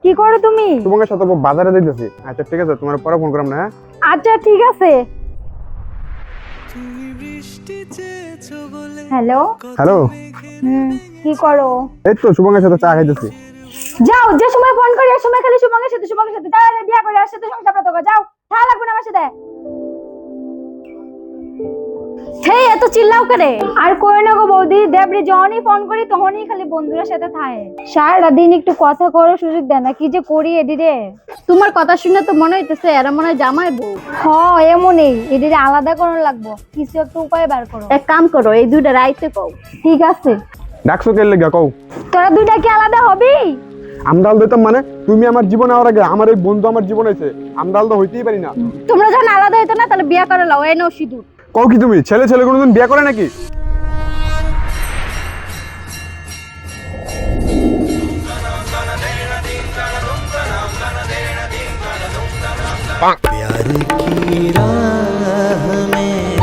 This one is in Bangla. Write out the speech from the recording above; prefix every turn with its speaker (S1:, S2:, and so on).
S1: কি করো তুমি?
S2: তোমাকে সাথে বাজারে যাইতেছি। আচ্ছা ঠিক আছে, তোমার পরে ফোন করলাম না।
S1: আচ্ছা ঠিক আছে। হ্যালো।
S2: হ্যালো,
S1: কি করো?
S2: এই তো শুভঙ্গের সাথে চা খাইতেছি।
S1: যাও, যে সময় ফোন করি এই সময় খালি শুভঙ্গের সাথে যাও, বিয়া করে আসছে তো সংসার পাতো যাও, ভালো লাগবে না আমার সাথে। হেই, এত চিল্লাও করে? আর কই না গো বৌদি, দেবরি যখনই ফোন করি তখনই খালি বন্ধুরা সাথে থাকে। সারা দিন একটু কথা করার সুযোগ দেয় না, কি যে করি এদিরে।
S3: তোমার কথা শুনে তো মনে হইতেছে এরা মনে হয় জামাই বউ।
S1: এমনই, এদিরে আলাদা করার লাগবো, কিছু একটা উপায় বার করো।
S3: এক কাম করো, এই দুইটা রাইতে কও।
S1: ঠিক আছে।
S2: ডাকছো কে লেগে কও?
S1: তোরা দুইটা কি আলাদা হবি?
S2: আমদাল দিতাম মানে? তুমি আমার জীবন হওয়ার আগে আমার এই বন্ধু আমার জীবন হয়েছে, আমদাল তো হইতেই পারি না।
S3: তোমরা যখন আলাদা হইতো না তাহলে বিয়া করে লাও, এই নাও সিঁদুর।
S2: কও কি তুমি? ছেলে ছেলে কোনোদিন বিয়ে করে নাকি?
S4: प्यार की राह में